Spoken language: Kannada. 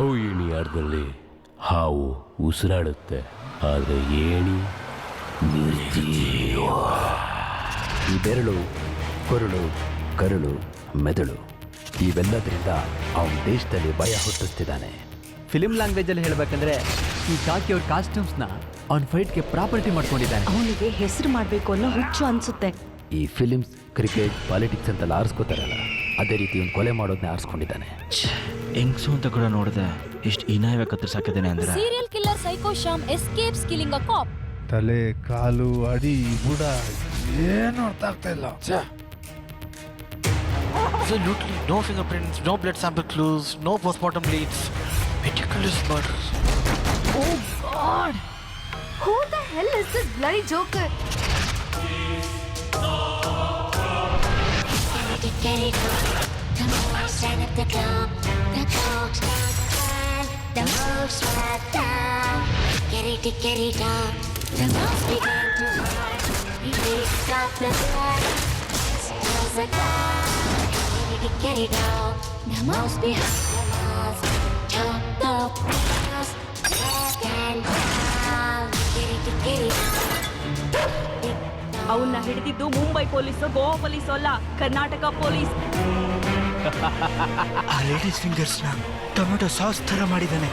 ಹಾವು ಏಣಿ ಆಟದಲ್ಲಿ ಹಾವು ಉಸಿರಾಡುತ್ತೆ, ಆದರೆ ಏಣಿ ನಿರ್ಜೀವ. ಈ ಬೆರಳು, ಕೊರಳು, ಕರುಳು, ಮೆದುಳು ಇವೆಲ್ಲದರಿಂದ ಅವನ ದೇಶದಲ್ಲಿ ಭಯ ಹುಟ್ಟಿಸ್ತಿದ್ದಾನೆ. ಫಿಲ್ಮ್ ಲ್ಯಾಂಗ್ವೇಜಲ್ಲಿ ಹೇಳಬೇಕಂದ್ರೆ ಈ ಕಾಕಿ ಅವ್ರ ಕಾಸ್ಟ್ಯೂಮ್ಸ್ನ ಅವ್ನ ಫೈಟ್ಗೆ ಪ್ರಾಪರ್ಟಿ ಮಾಡ್ಕೊಂಡಿದ್ದಾನೆ. ಅವನಿಗೆ ಹೆಸರು ಮಾಡಬೇಕು ಅನ್ನೋ ಹುಚ್ಚು ಅನ್ಸುತ್ತೆ. ಈ ಫಿಲಿಮ್ಸ್, ಕ್ರಿಕೆಟ್, ಪಾಲಿಟಿಕ್ಸ್ ಅಂತೆಲ್ಲ ಆರಿಸ್ಕೋತಾರಲ್ಲ, ಅದೇ ರೀತಿ ಒಂದು ಕೊಲೆ ಮಾಡೋದನ್ನ ಆರಿಸ್ಕೊಂಡಿದ್ದಾನೆ. ಹೆಂಗ್ಸು ಅಂತ ಕೂಡ ನೋಡಿದೆ, ಎಷ್ಟು ಇನಾಯವ ಕತ್ತರಿಸಾಕಿದ್ದಾನೆ ಅಂದ್ರೆ. Serial killer psycho Shyam escapes killing a cop. ತಲೆ, ಕಾಲು, ಅಡಿ, ಬುಡ ಏನು ಅರ್ಥ ಆಗ್ತಾ ಇಲ್ಲ. Absolutely no fingerprints, no blood sample clues, no postmortem leads. Meticulous murder. Oh God! Who the hell is this bloody Joker? Get it on. Come on, stand at the clock. The clock's not time. The mouse right down. Get it on. The mouse began to hide. He picked up the blood. There's a gun. Get it on. The mouse behind the mask. Top the mouse. Back and down. Get it on. ಅವನ್ನ ಹಿಡಿದಿದ್ದು ಮುಂಬೈ ಪೊಲೀಸು, ಗೋವಾ ಪೊಲೀಸು ಅಲ್ಲ, ಕರ್ನಾಟಕ ಪೊಲೀಸ್. ಆ ಲೇಡೀಸ್ ಫಿಂಗರ್ಸ್ನ ಟೊಮೆಟೊ ಸಾಸ್ ಥರ ಮಾಡಿದ್ದಾನೆ.